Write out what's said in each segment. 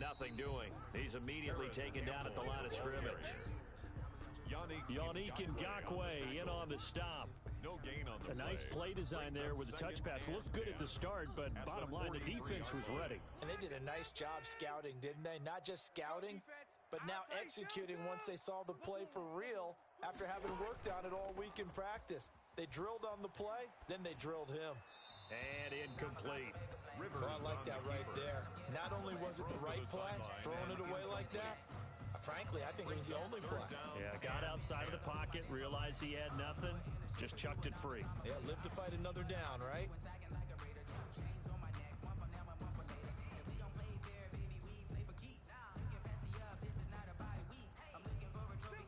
nothing doing. He's immediately taken down at the line of scrimmage. Yannick Ngakoue in on the stop. No gain on the A nice play design there with the touch pass. Looked good at the start, but bottom line, the defense was ready. And they did a nice job scouting, didn't they? Not just scouting, but now executing once they saw the play for real after having worked on it all week in practice. They drilled on the play, then they drilled him. And incomplete. Oh, I like that right there. Not only was it the right play, throwing it away like that, frankly, I think it was the only play. Yeah, got outside of the pocket, realized he had nothing, just chucked it free. Yeah, live to fight another down, right?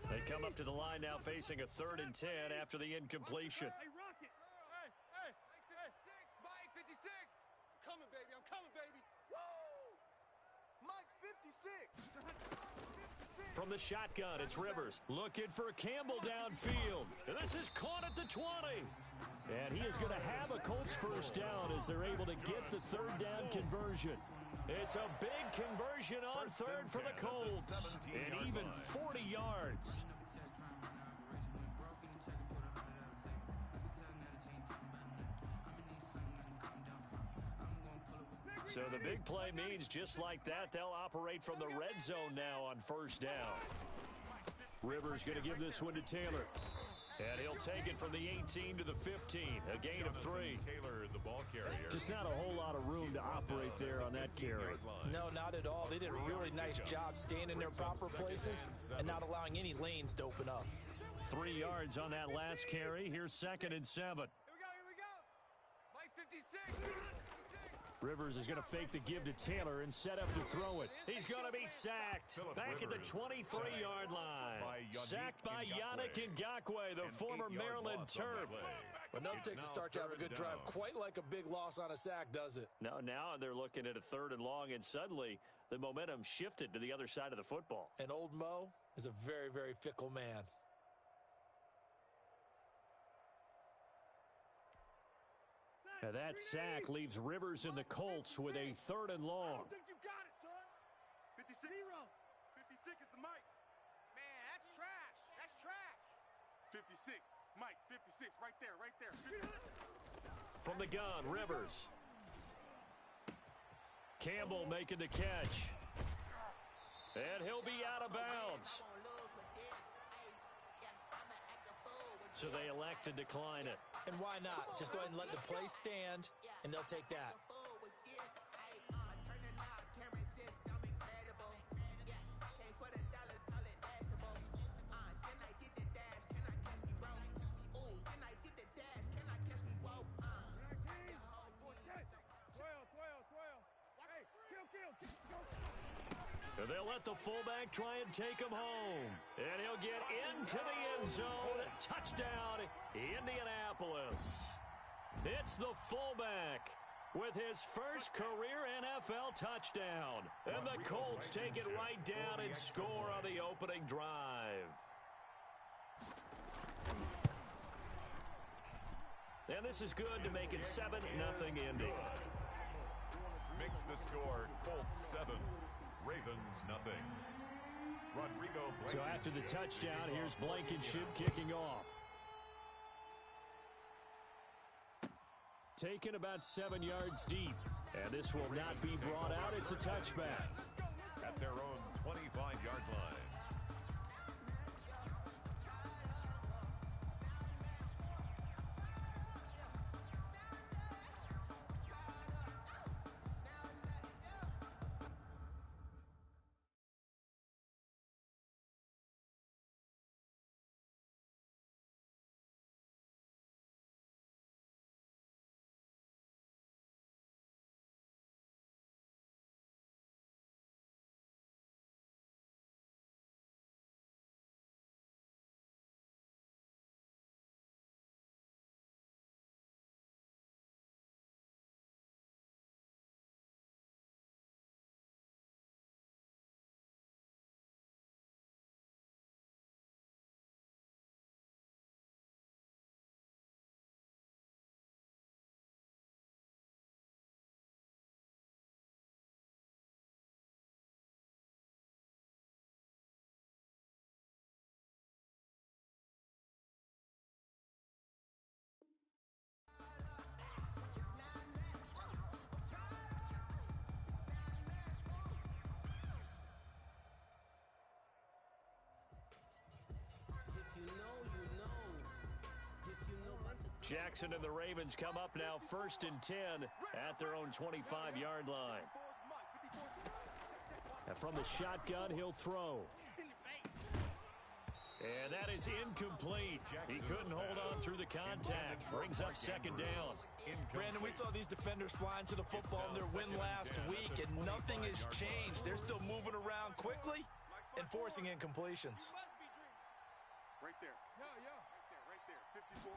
They come up to the line now facing a 3rd and 10 after the incompletion. Hey, Rocket. Hey. 56, Mike 56. I'm coming, baby. I'm coming, baby. Woo! Mike 56. From the shotgun, it's Rivers looking for Campbell downfield. And this is caught at the 20. And he is going to have a Colts first down as they're able to get the 3rd down conversion. It's a big conversion on 3rd for the Colts. And even 40 yards. So the big play means just like that, they'll operate from the red zone now on 1st down. Rivers going to give this one to Taylor. And he'll take it from the 18 to the 15, a gain of 3. Taylor, the ball carrier. Just not a whole lot of room to operate there on that carry. No, not at all. They did a really nice job staying in their proper places and not allowing any lanes to open up. 3 yards on that last carry. Here's 2nd and 7. Here we go. Mike 56. Rivers is going to fake the give to Taylor and set up to throw it. He's going to be sacked. Back at the 23-yard line. Sacked by Yannick Ngakoue, the former Maryland Terp. But no takes a start to have a good drive. Quite like a big loss on a sack, does it? No, now they're looking at a 3rd and long, and suddenly the momentum shifted to the other side of the football. And old Mo is a very, very fickle man. Now that sack leaves Rivers and the Colts with a 3rd and long. I don't think you got it, son. 56. 56 is the mic. Man, that's trash. That's trash. 56. Mike, 56. Right there. 56. From the gun, Rivers. Campbell making the catch. And he'll be out of bounds. So they elect to decline it. And why not? Just go ahead and let the play stand, and they'll take that. And they'll let the fullback try and take him home. And he'll get into the end zone. Touchdown, Indianapolis. It's the fullback with his first career NFL touchdown. And the Colts take it right down and score on the opening drive. And this is good to make it 7-0 Indy. Makes the score Colts 7, Ravens nothing. Rodrigo Blankenship. So after the touchdown, here's Blankenship kicking off. Taken about 7 yards deep. And this will not be brought out. It's a touchback. At their own 25-yard line. Jackson and the Ravens come up now 1st and 10 at their own 25-yard line. And from the shotgun, he'll throw. And that is incomplete. He couldn't hold on through the contact. Brings up 2nd down. Brandon, we saw these defenders flying to the football in their win last week, and nothing has changed. They're still moving around quickly and forcing incompletions. Right there. Right there. 54.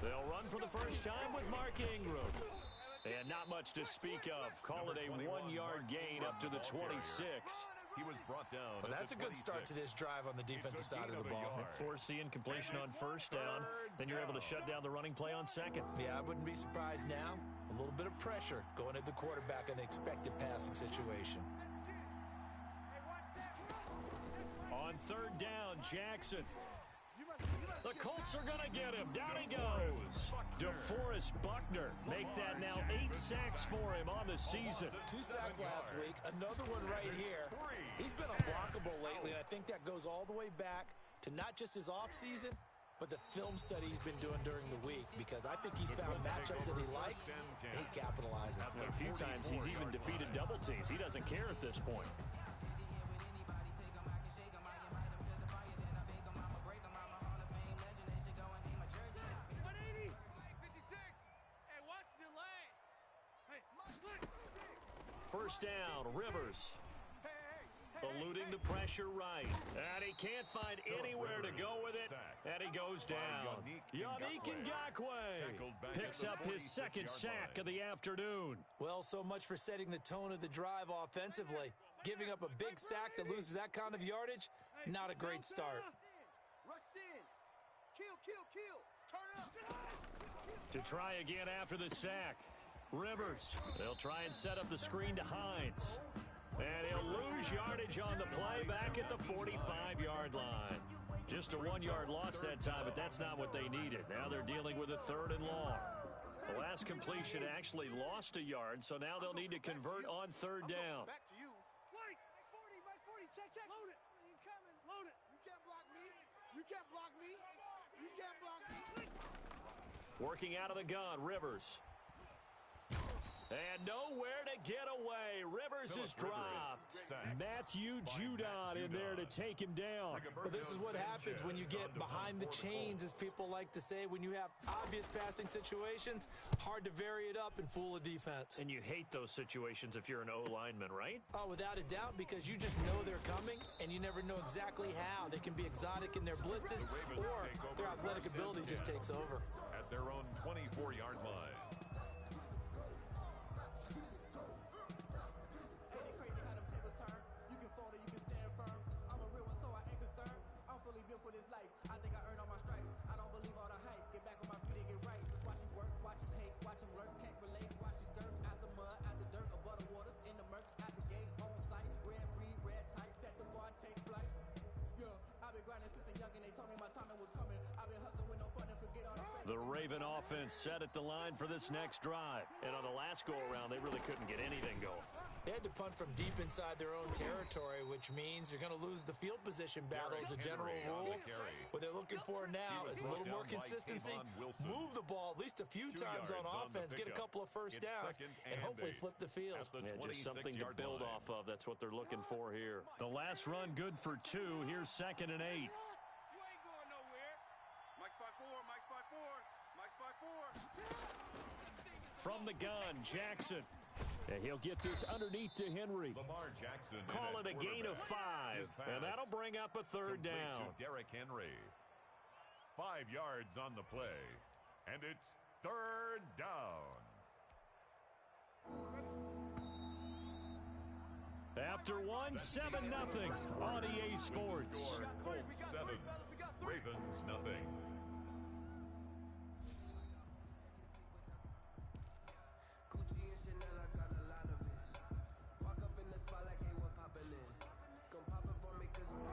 They'll run for the first time with Mark Ingram. And not much to speak of. Call it a 1-yard gain up to the 26. He was brought down. Well, that's a good start to this drive on the defensive side of the ball. Force the incompletion on 1st down. Then you're able to shut down the running play on 2nd. Yeah, I wouldn't be surprised now. A little bit of pressure going at the quarterback in an expected passing situation. On 3rd down, Jackson. The Colts are going to get him. Down he goes. DeForest Buckner make that now 8 sacks for him on the season. 2 sacks last week. Another one right here. He's been unblockable lately, and I think that goes all the way back to not just his offseason, but the film study he's been doing during the week, because I think he's found matchups that he likes, and he's capitalizing. A few times he's even defeated double teams. He doesn't care at this point. First down, Rivers. Eluding the pressure right. And he can't find anywhere to go with it. And he goes down. Yannick Ngakoue picks up his 2nd sack of the afternoon. Well, so much for setting the tone of the drive offensively. Giving up a big sack that loses that kind of yardage, not a great start. Rush in. Kill. Turn up. To try again after the sack. Rivers. They'll try and set up the screen to Hines. And he'll lose yardage on the play back at the 45-yard line. Just a 1-yard loss that time, but that's not what they needed. Now they're dealing with a 3rd and long. The last completion actually lost a yard, so now they'll need to convert on 3rd down. Back to you. Mike 40. Check. Load it. He's coming. Load it. You can't block me. You can't block me. Working out of the gun, Rivers. And nowhere to get away. Rivers is dropped. Matthew Judon in there to take him down. Well, this is what happens when you get behind the chains, as people like to say. When you have obvious passing situations, hard to vary it up and fool a defense. And you hate those situations if you're an O-lineman, right? Oh, without a doubt, because you just know they're coming, and you never know exactly how. They can be exotic in their blitzes, or their athletic ability just takes over. At their own 24-yard line. The Raven offense set at the line for this next drive. And on the last go-around, they really couldn't get anything going. They had to punt from deep inside their own territory, which means you're going to lose the field position battle as a general rule. What they're looking for now is a little more consistency, move the ball at least a few times on offense, get a couple of first downs, and hopefully flip the field. Yeah, just something to build off of. That's what they're looking for here. The last run good for 2. Here's 2nd and 8. From the gun, Jackson. And he'll get this underneath to Henry. Lamar Jackson. Call it a gain of 5. And that'll bring up a 3rd down. To Derrick Henry. 5 yards on the play. And it's 3rd down. After one, 7-0 on EA Sports. Colts 7, Ravens nothing.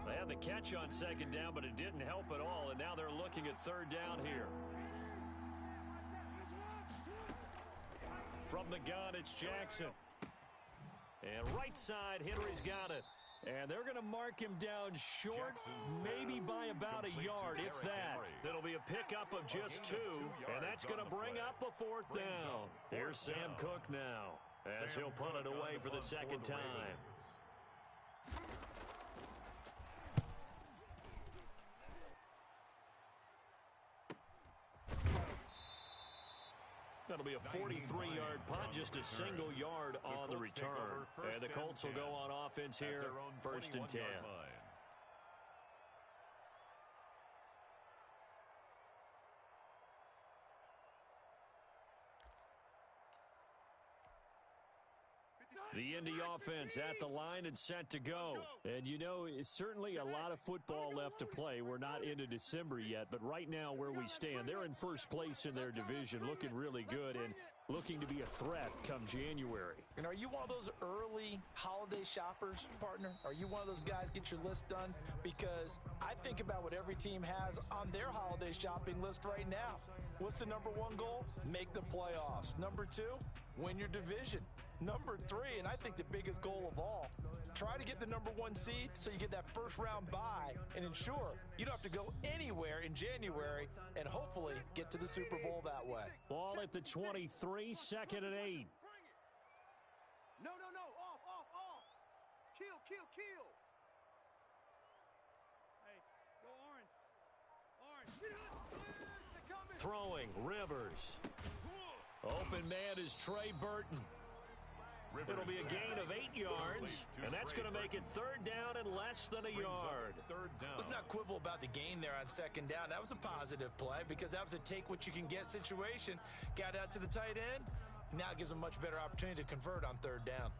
They had the catch on 2nd down, but it didn't help at all, and now they're looking at 3rd down here. From the gun, it's Jackson. And right side, Henry's got it. And they're going to mark him down short, maybe by about a yard, if that. It'll be a pickup of just 2, and that's going to bring up a 4th down. Here's Sam Cook now, as he'll punt it away for the second time. That'll be a 43-yard punt, just a single yard on the return. And the Colts will go on offense here, 1st and 10. The Indy offense at the line and set to go. And, you know, it's certainly a lot of football left to play. We're not into December yet, but right now where we stand, they're in first place in their division, looking really good and looking to be a threat come January. And are you one of those early holiday shoppers, partner? Are you one of those guys get your list done? Because I think about what every team has on their holiday shopping list right now. What's the number 1 goal? Make the playoffs. Number 2, win your division. Number 3, and I think the biggest goal of all, try to get the number 1 seed so you get that first-round bye and ensure you don't have to go anywhere in January and hopefully get to the Super Bowl that way. Ball at the 23, 2nd and 8. No. Off. Kill. Hey, go orange. Throwing, Rivers. Open man is Trey Burton. It'll be a gain of 8 yards, and that's going to make it 3rd down and less than a yard. Let's not quibble about the gain there on 2nd down. That was a positive play because that was a take-what-you-can-get situation. Got out to the tight end. Now it gives them a much better opportunity to convert on 3rd down.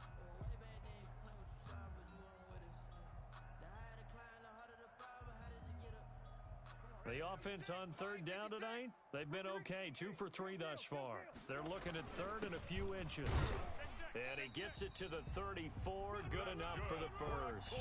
The offense on 3rd down tonight, they've been okay, 2 for 3 thus far. They're looking at 3rd and a few inches. And he gets it to the 34, good enough for the first.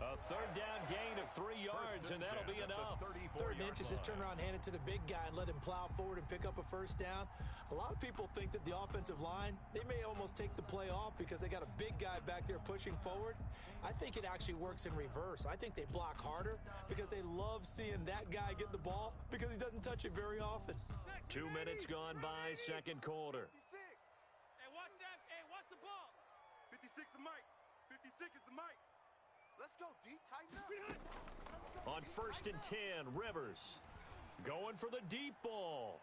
A 3rd down gain of 3 yards, and that'll be enough. 3rd and inches, just turn around, hand it to the big guy, and let him plow forward and pick up a 1st down. A lot of people think that the offensive line, they may almost take the play off because they got a big guy back there pushing forward. I think it actually works in reverse. I think they block harder because they love seeing that guy get the ball because he doesn't touch it very often. 2 minutes gone by, 2nd quarter. Hey, watch that. Hey, watch the ball. 56 the mic. 56 is the mic. Let's go, D. Tighten up. On 1st and 10, Rivers going for the deep ball.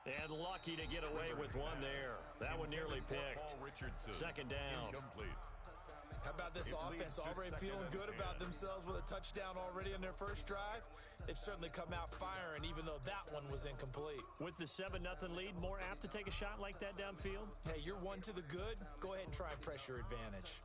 And lucky to get away with one there. That one nearly picked. 2nd down. How about this offense already feeling good about themselves with a touchdown already in their first drive? They've certainly come out firing, even though that one was incomplete. With the 7-0 lead, more apt to take a shot like that downfield? Hey, you're 1 to the good. Go ahead and try and press your advantage.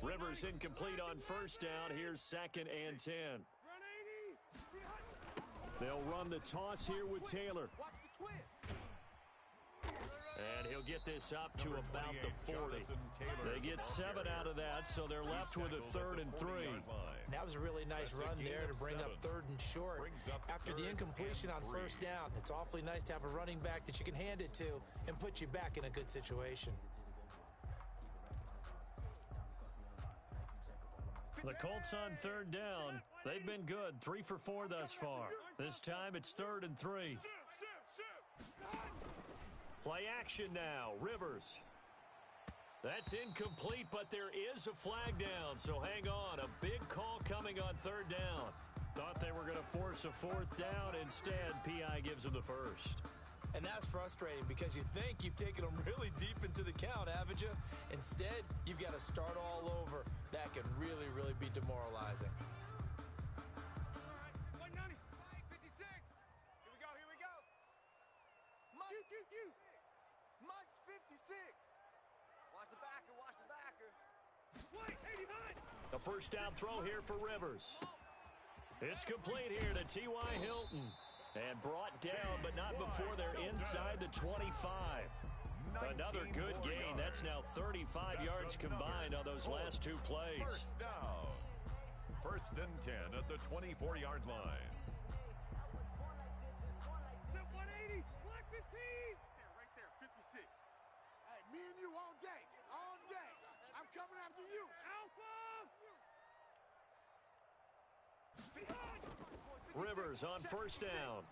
Rivers incomplete on 1st down. Here's 2nd and 10. They'll run the toss here with Taylor. And he'll get this up to about the 40. They get 7 out of that, so they're left with a 3rd and 3. That was a really nice run there to bring up 3rd and short. After the incompletion on 1st down, it's awfully nice to have a running back that you can hand it to and put you back in a good situation. The Colts on 3rd down. They've been good, 3 for 4 thus far. This time it's 3rd and 3. Play action now. Rivers. That's incomplete, but there is a flag down, so hang on. A big call coming on 3rd down. Thought they were going to force a 4th down. Instead, P.I. gives them the first. And that's frustrating because you think you've taken them really deep into the count, haven't you? Instead, you've got to start all over. That can really, really be demoralizing. All right, 190. 56. Here we go. Mike, Mike's 56. Watch the backer. Wait, 89. A 1st down throw here for Rivers. It's complete here to T.Y. Hilton. And brought down, but not before they're inside the 25. Another good gain. That's now 35 yards combined on those last 2 plays. 1st down. 1st and 10 at the 24-yard line. 180. receivers on first down.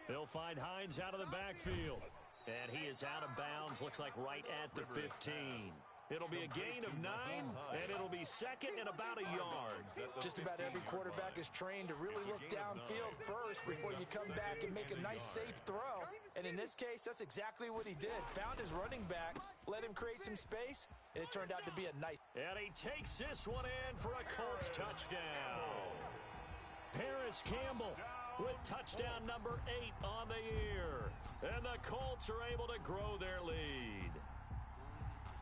They'll find Hines out of the backfield. And he is out of bounds, looks like right at the 15. It'll be a gain of 9, and it'll be second and about a yard. Just about every quarterback is trained to really look downfield first before you come back and make a nice, safe throw. And in this case, that's exactly what he did. Found his running back, let him create some space, and it turned out to be a nice. And he takes this one in for a Colts touchdown. Paris Campbell with touchdown number 8 on the year. And the Colts are able to grow their lead.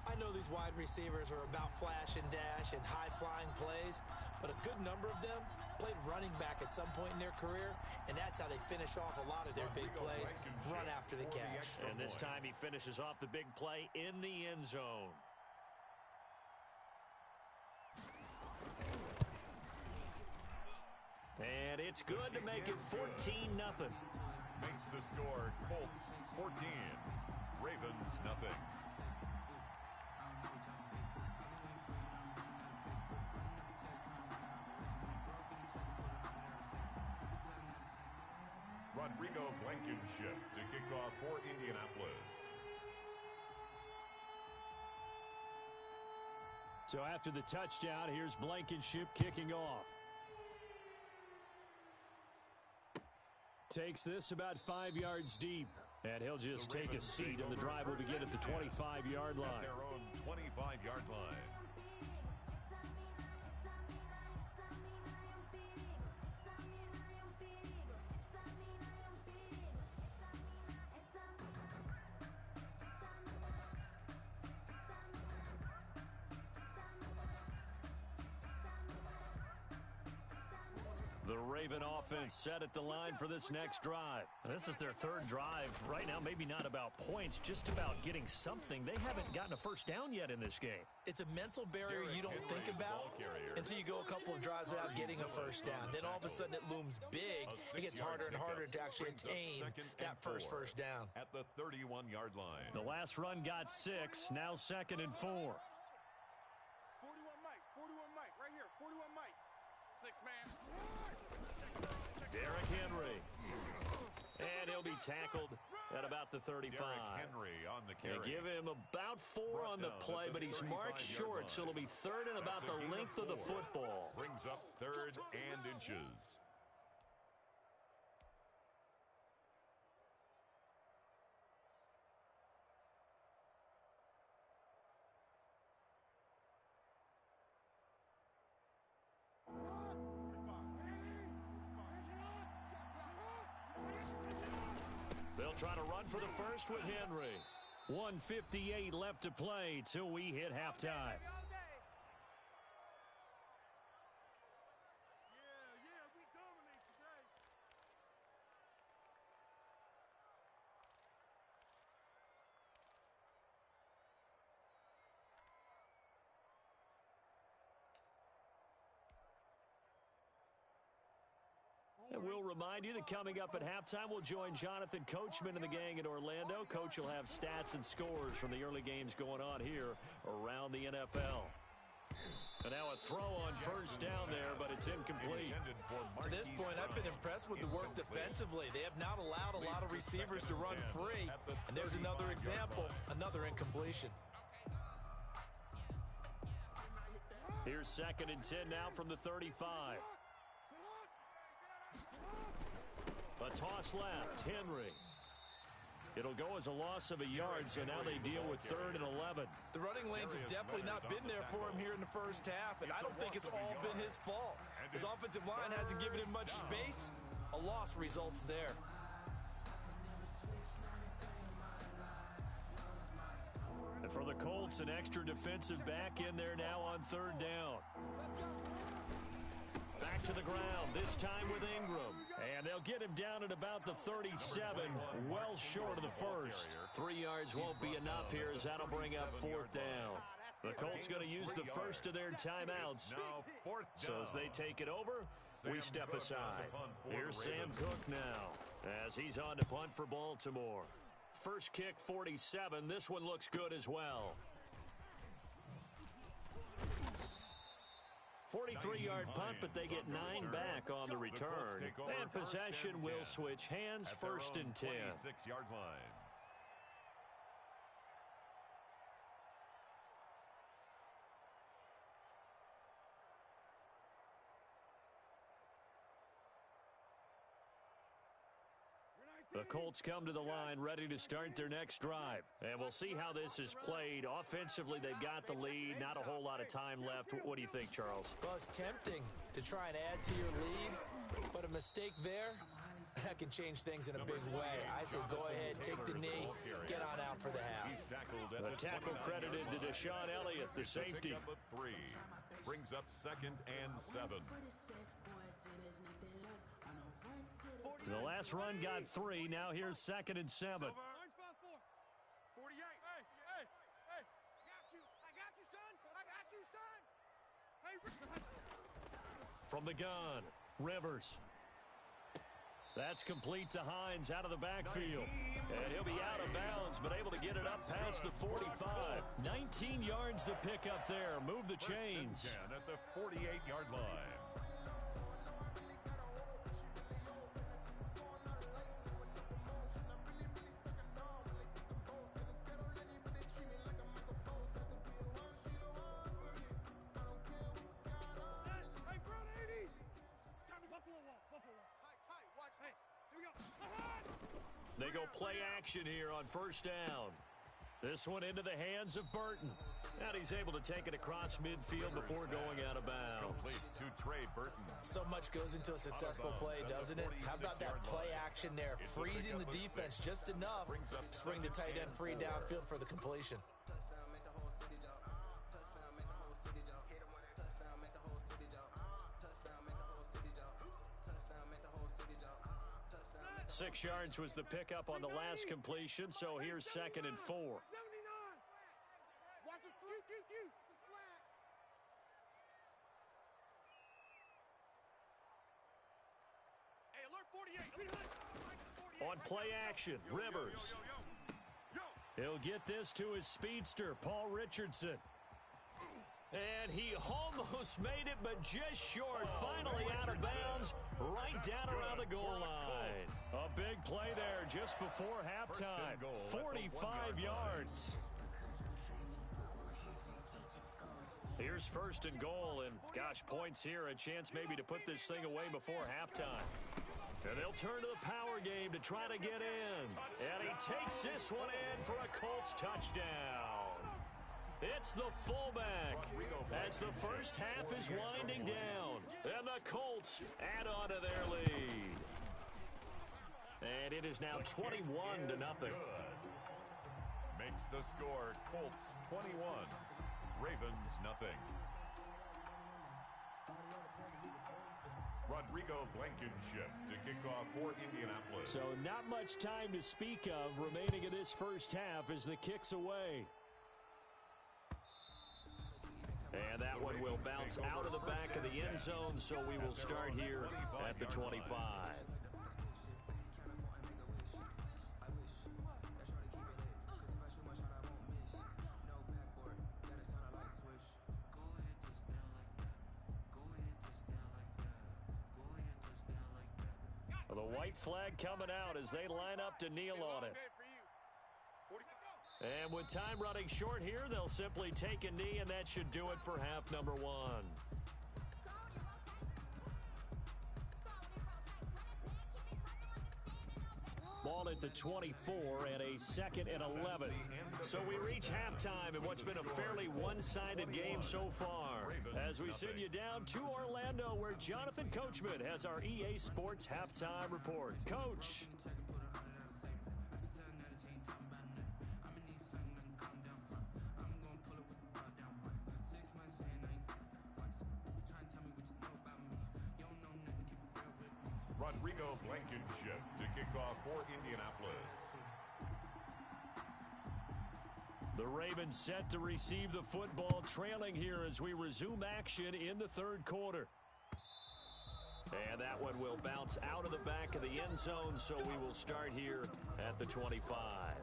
I know these wide receivers are about flash and dash and high-flying plays, but a good number of them played running back at some point in their career, and that's how they finish off a lot of their big plays, run after the catch. And this time he finishes off the big play in the end zone. And it's good to make it 14-0. Makes the score Colts 14, Ravens nothing. Rodrigo Blankenship to kick off for Indianapolis. So after the touchdown, here's Blankenship kicking off. Takes this about 5 yards deep. And he'll just take a seat, and the drive will begin at the 25-yard line. Their own 25-yard line. The Raven offense set at the line for this next drive. This is their third drive. Right now, maybe not about points, just about getting something. They haven't gotten a first down yet in this game. It's a mental barrier you don't think about until you go a couple of drives without getting a first down. Then all of a sudden it looms big. It gets harder and harder to actually attain that first down. At the 31-yard line. The last run got 6, now 2nd and 4. 41 Mike, right here, 41 Mike. 6-man. Derrick Henry. And he'll be tackled at about the 35. Derrick Henry on the carry. They give him about 4 on the play, but he's marked short, so it'll be 3rd and about the length of the football. Brings up 3rd and inches. They'll try to run for the first with Henry. 1:58 left to play till we hit halftime. We dominate today. And we'll remind you that coming up at halftime, we'll join Jonathan Coachman and the gang in Orlando. Coach will have stats and scores from the early games going on here around the NFL. And now a throw on first down there, but it's incomplete. To this point, I've been impressed with the work defensively. They have not allowed a lot of receivers to run free. And there's another example, another incompletion. Here's 2nd and 10 now from the 35. A toss left, Henry. It'll go as a loss of a yard, so now they deal with 3rd and 11. The running lanes have definitely not been there for him here in the first half, and I don't think it's all been his fault. His offensive line hasn't given him much space. A loss results there. And for the Colts, an extra defensive back in there now on 3rd down. Back to the ground, this time with Ingram. And they'll get him down at about the 37, well short of the first. 3 yards won't be enough here as that'll bring up 4th down. The Colts going to use the first of their timeouts. So as they take it over, we step aside. Here's Sam Cook now as he's on to punt for Baltimore. First kick, 47. This one looks good as well. 43-yard punt, but they get 9 back on the return. And possession will switch hands, first and 10. 26-yard line. The Colts come to the line ready to start their next drive. And we'll see how this is played. Offensively, they've got the lead. Not a whole lot of time left. What do you think, Charles? Well, it's tempting to try and add to your lead, but a mistake there, that can change things in a big way. I say go ahead, take the knee, get on out for the half. The tackle credited to Deshaun Elliott, the safety. Brings up 2nd and 7. The last run got 3. Now here's 2nd and 7. 48. Hey, hey, hey. I got you, son. I got you, son. Hey, From the gun, Rivers. That's complete to Hines out of the backfield. And he'll be out of bounds, but able to get it up past the 45. 19 yards to pick up there. Move the chains. 10 at the 48-yard line. They go play action here on first down. This one into the hands of Burton. And he's able to take it across midfield before going out of bounds. Complete to Trey Burton. So much goes into a successful play, doesn't it? How about that play action there? Freezing the defense just enough to bring the tight end free downfield for the completion. Six yards was the pickup on the last completion, so here's 2nd and 4. 79. Watch this. Hey, alert 48. On play action, Rivers. He'll get this to his speedster, Paul Richardson. And he almost made it, but just short. Finally out of bounds, right down around the goal line. A big play there just before halftime. 45 yards. Here's 1st and goal, and gosh, points here. A chance maybe to put this thing away before halftime. And they'll turn to the power game to try to get in. And he takes this one in for a Colts touchdown. It's the fullback as the first half is winding down. And the Colts add on to their lead. And it is now 21-0. Makes the score Colts 21, Ravens nothing. Rodrigo Blankenship to kick off for Indianapolis. So not much time to speak of remaining in this first half as the kick's away. And that one will bounce out of the back of the end zone, so we will start here at the 25. The white flag coming out as they line up to kneel on it. And with time running short here, they'll simply take a knee, and that should do it for half number 1. Ball at the 24 and a 2nd and 11. So we reach halftime in what's been a fairly one-sided game so far. As we send you down to Orlando, where Jonathan Coachman has our EA Sports halftime report. Coach. Rodrigo Blankenship to kick off for Indianapolis. The Ravens set to receive the football, trailing here as we resume action in the 3rd quarter. And that one will bounce out of the back of the end zone, so we will start here at the 25.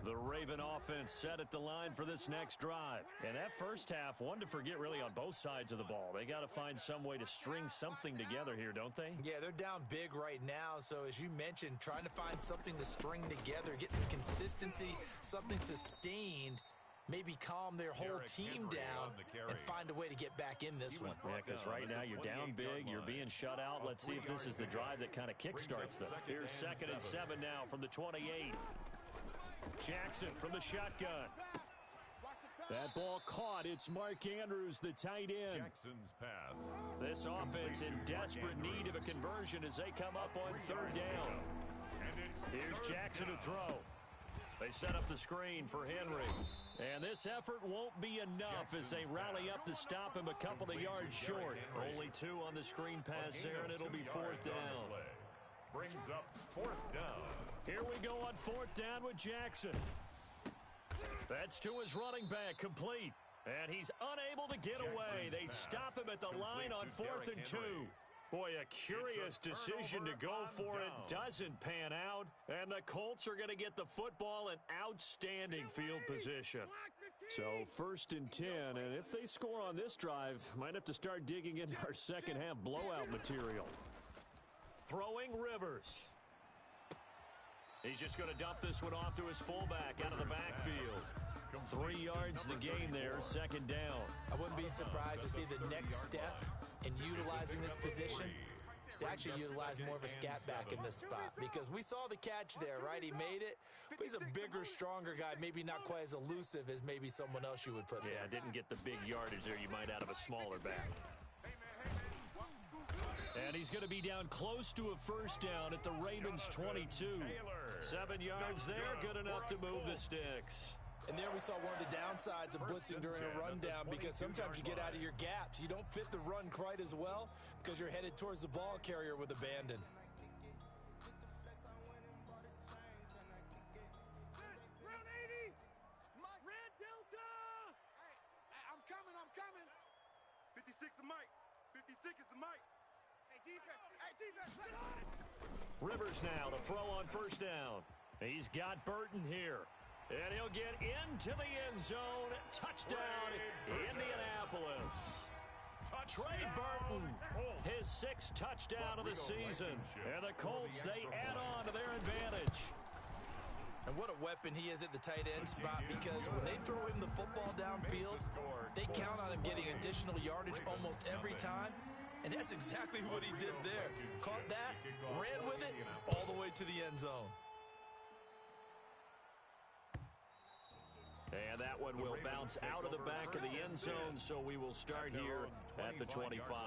The Raven offense set at the line for this next drive. And that first half, one to forget really on both sides of the ball. They got to find some way to string something together here, don't they? Yeah, they're down big right now. So as you mentioned, trying to find something to string together, get some consistency, something sustained, maybe calm their whole team down and find a way to get back in this one. Yeah, because right now you're down big, you're being shut out. Let's see if this is the drive that kind of kickstarts them. Here's 2nd and 7 now from the 28. Jackson from the shotgun. That ball caught. It's Mark Andrews, the tight end. Jackson's pass. This offense in desperate need of a conversion as they come up on 3rd down. Here's Jackson to throw. They set up the screen for Henry. And this effort won't be enough as they rally up to stop him a couple of yards short. Only 2 on the screen pass there, and it'll be 4th down. Brings up 4th down. Here we go on 4th down with Jackson. That's to his running back, complete. And he's unable to get away. They stop him at the line on 4th and 2. Boy, a curious decision to go for it. Doesn't pan out. And the Colts are going to get the football in outstanding field position. So 1st and 10, and if they score on this drive, might have to start digging into our second half blowout material. Throwing Rivers. He's just going to dump this one off to his fullback out of the backfield. 3 yards the gain there, 2nd down. I wouldn't be surprised to see the next step in utilizing this position is to actually utilize more of a scat back in this spot, because we saw the catch there, right? He made it, but he's a bigger, stronger guy, maybe not quite as elusive as maybe someone else you would put there. Yeah, didn't get the big yardage there you might out of a smaller back. And he's going to be down close to a 1st down at the Ravens 22. 7 yards there, good enough to move the sticks. And there we saw one of the downsides of blitzing during a rundown, because sometimes you get out of your gaps. You don't fit the run quite as well because you're headed towards the ball carrier with abandon. Round 80. Red Delta. Hey, I'm coming. 56 is Mike. 56 is the Mike. Hey, defense. Rivers now to throw on 1st down. He's got Burton here. And he'll get into the end zone. Touchdown, Indianapolis. Trey Burton, his 6th touchdown of the season. And the Colts, they add on to their advantage. And what a weapon he is at the tight end spot, because when they throw him the football downfield, they count on him getting additional yardage almost every time. And that's exactly what he did there. Caught that, ran with it, all the way to the end zone. And that one will bounce out of the back of the end zone, so we will start here at the 25.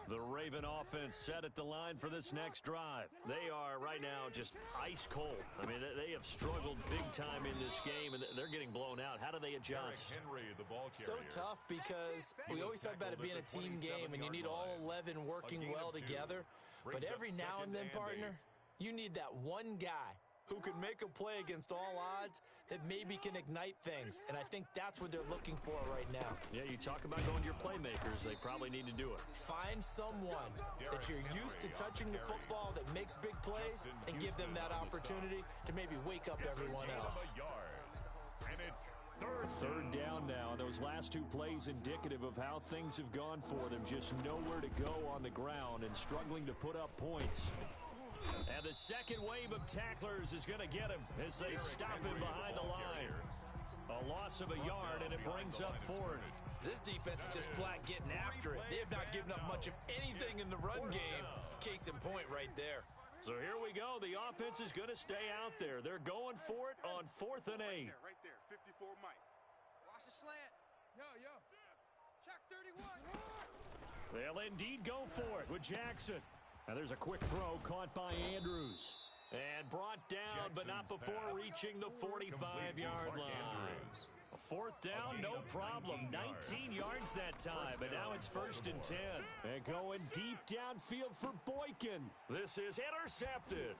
The Raven offense set at the line for this next drive. They are right now just ice cold. I mean, they have struggled big time in this game, and they're getting blown out. How do they adjust? So tough, because we always talk about it being a team game, and you need all 11 working well together. But every now and then, partner, you need that one guy who can make a play against all odds that maybe can ignite things. And I think that's what they're looking for right now. Yeah, you talk about going to your playmakers. They probably need to do it. Find someone that you're used to touching the football that makes big plays and give them that opportunity to maybe wake up everyone else. And it's 3rd down now. Those last 2 plays indicative of how things have gone for them. Just nowhere to go on the ground and struggling to put up points. And the second wave of tacklers is going to get him as they stop him behind the line. A loss of a yard, and it brings up 4th. This defense is just flat getting after it. They have not given up much of anything in the run game. Case in point right there. So here we go. The offense is going to stay out there. They're going for it on 4th and 8. Right there. 54 Mike. Watch the slant. Yo. Check 31. They'll indeed go for it with Jackson. Now there's a quick throw caught by Andrews. And brought down, but not before reaching the 45-yard line. A 4th down, no problem. 19 yards that time, and now it's 1st and 10. And going deep downfield for Boykin. This is intercepted.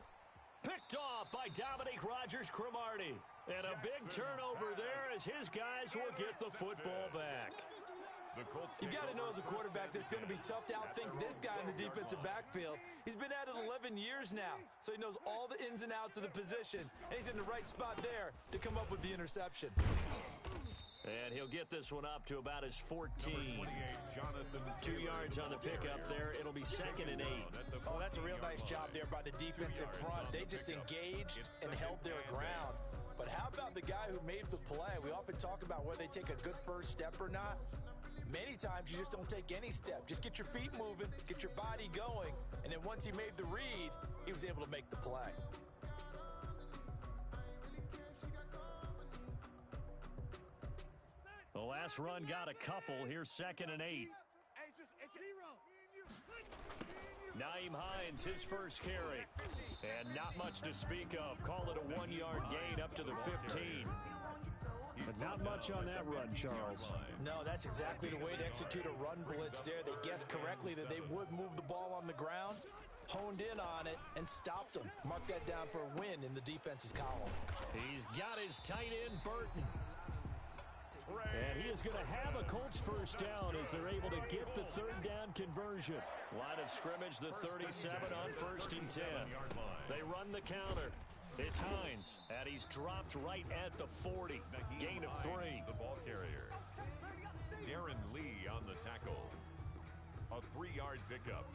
Picked off by Dominique Rodgers-Cromartie. And a big turnover there as his guys will get the football back. You got to know as a quarterback that it's going to be tough to outthink this guy in the defensive backfield. He's been at it 11 years now, so he knows all the ins and outs of the position, and he's in the right spot there to come up with the interception. And he'll get this one up to about his 14. 2 yards on the pickup there. It'll be 2nd and 8. Oh, that's a real nice job there by the defensive front. They just engaged and held their ground. But how about the guy who made the play? We often talk about whether they take a good first step or not. Many times you just don't take any step. Just get your feet moving, get your body going, and then once he made the read, he was able to make the play. The last run got a couple. Here's 2nd and 8. Naeem Hines, his first carry. And not much to speak of. Call it a 1-yard gain up to the 15. But not much on that run, Charles. No, that's exactly the way to execute a run blitz there. They guessed correctly that they would move the ball on the ground, honed in on it, and stopped them. Mark that down for a win in the defense's column. He's got his tight end, Burton. And he is going to have a Colts first down as they're able to get the 3rd down conversion. Line of scrimmage, the 37 on 1st and 10. They run the counter. It's Hines, and he's dropped right at the 40. Gain of 3. The ball carrier. Darren Lee on the tackle. A 3-yard pickup.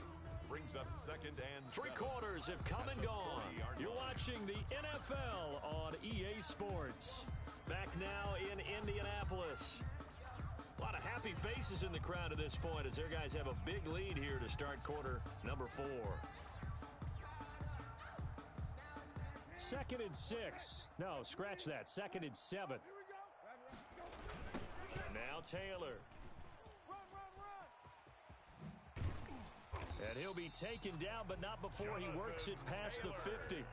Brings up 2nd and 7. 3 quarters have come and gone. You're watching the NFL on EA Sports. Back now in Indianapolis. A lot of happy faces in the crowd at this point as their guys have a big lead here to start quarter number 4. 2nd and 6. No, scratch that. 2nd and 7. Now Taylor. And he'll be taken down, but not before he works it past the 50.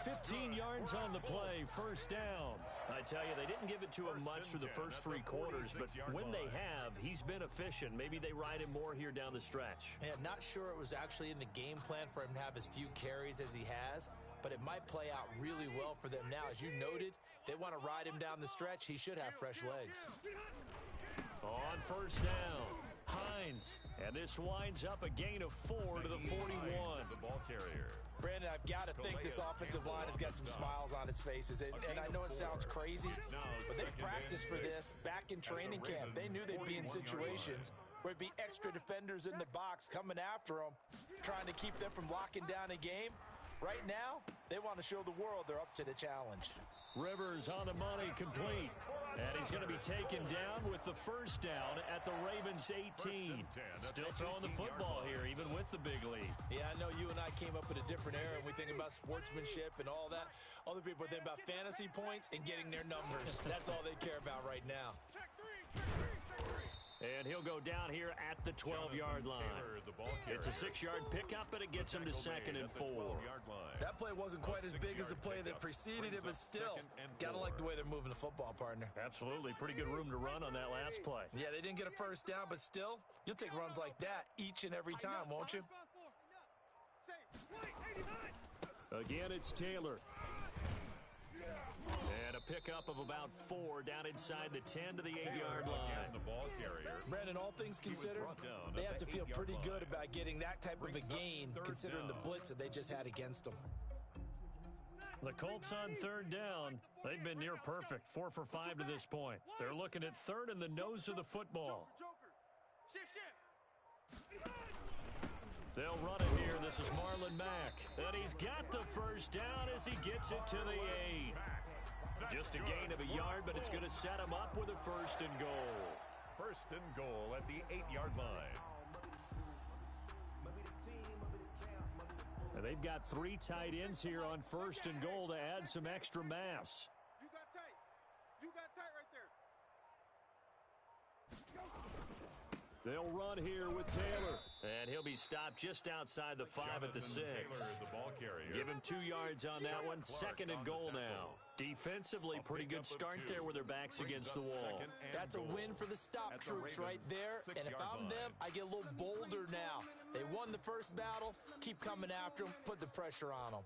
15 yards on the play, first down. I tell you, they didn't give it to him much for the first 3 quarters, but when they have, he's been efficient. Maybe they ride him more here down the stretch. Yeah, not sure it was actually in the game plan for him to have as few carries as he has, but it might play out really well for them now. As you noted, if they want to ride him down the stretch, he should have fresh legs. On first down, Hines. And this winds up a gain of 4 to the 41. The ball carrier. Brandon, I've got to think this offensive line has got some smiles on its faces. And I know it sounds crazy, but they practiced for this back in training camp. They knew they'd be in situations where it'd be extra defenders in the box coming after them, trying to keep them from locking down a game. Right now, they want to show the world they're up to the challenge. Rivers on the money, complete. And he's going to be taken down with the first down at the Ravens 18. Still throwing the football here, even with the big lead. Yeah, I know you and I came up in a different era, and we think about sportsmanship and all that. Other people think about fantasy points and getting their numbers. That's all they care about right now. And he'll go down here at the 12-yard line. It's a 6-yard pickup, but it gets him to 2nd and 4. That play wasn't quite as big as the play that preceded it, but still, gotta like the way they're moving the football, partner. Absolutely. Pretty good room to run on that last play. Yeah, they didn't get a first down, but still, you'll take runs like that each and every time, won't you? Again, it's Taylor. And a pickup of about 4 down inside the 10 to the 8-yard line. The ball carrier. Brandon, all things considered, they have to feel pretty good about getting that type of a gain, considering the blitz that they just had against them. The Colts on 3rd down. They've been near perfect, 4 for 5 to this point. They're looking at 3rd in the nose of the football. They'll run it here. This is Marlon Mack. And he's got the first down as he gets it to the 8. Just a gain of a yard, but it's going to set him up with a 1st and goal. 1st and goal at the 8-yard line. And they've got 3 tight ends here on 1st and goal to add some extra mass. You got tight. You got tight right there. They'll run here with Taylor. And he'll be stopped just outside the 5 at the 6. The ball carrier. Give him 2 yards on that one. 2nd and goal now. Defensively, pretty good start there with their backs against the wall. That's a win for the stop troops right there. And if I'm them, I get a little bolder now. They won the first battle. Keep coming after them. Put the pressure on them.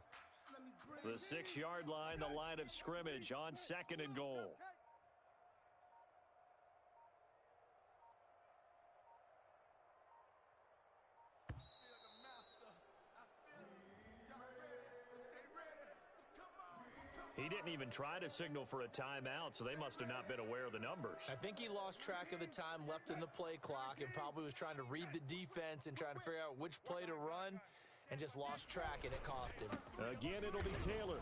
The 6-yard line, the line of scrimmage on 2nd and goal. He didn't even try to signal for a timeout, so they must have not been aware of the numbers. I think he lost track of the time left in the play clock and probably was trying to read the defense and trying to figure out which play to run and just lost track, and it cost him. Again, it'll be Taylor.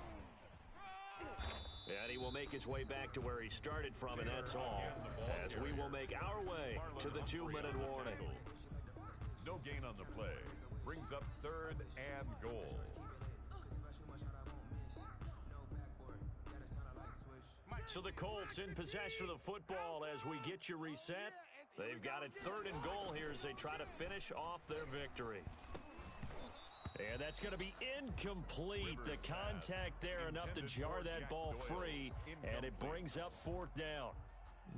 And he will make his way back to where he started from, and that's all, as we will make our way to the 2-minute warning. No gain on the play. Brings up 3rd and goal. So the Colts in possession of the football as we get you reset. They've got it 3rd and goal here as they try to finish off their victory. And that's going to be incomplete. The contact there enough to jar that ball free, and it brings up 4th down.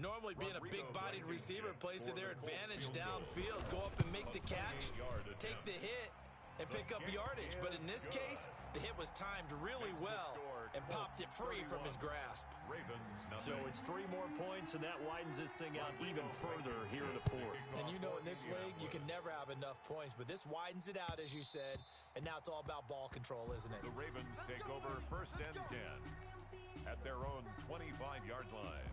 Normally being a big-bodied receiver plays to their advantage downfield. Go up and make the catch, take the hit, and pick up yardage. But in this case, the hit was timed really well and popped it free from his grasp. So it's 3 more points, and that widens this thing out even further here in the 4th. And you know in this league, you can never have enough points, but this widens it out, as you said, and now it's all about ball control, isn't it? The Ravens take over 1st and 10 at their own 25-yard line.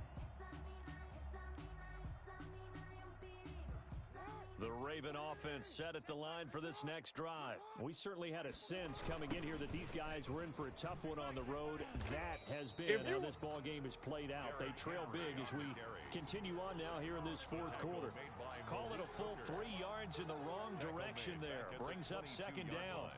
The Raven offense set at the line for this next drive. We certainly had a sense coming in here that these guys were in for a tough one on the road. That has been how this ball game is played out. They trail big as we continue on now here in this 4th quarter. Call it a full 3 yards in the wrong direction there. Brings up 2nd down.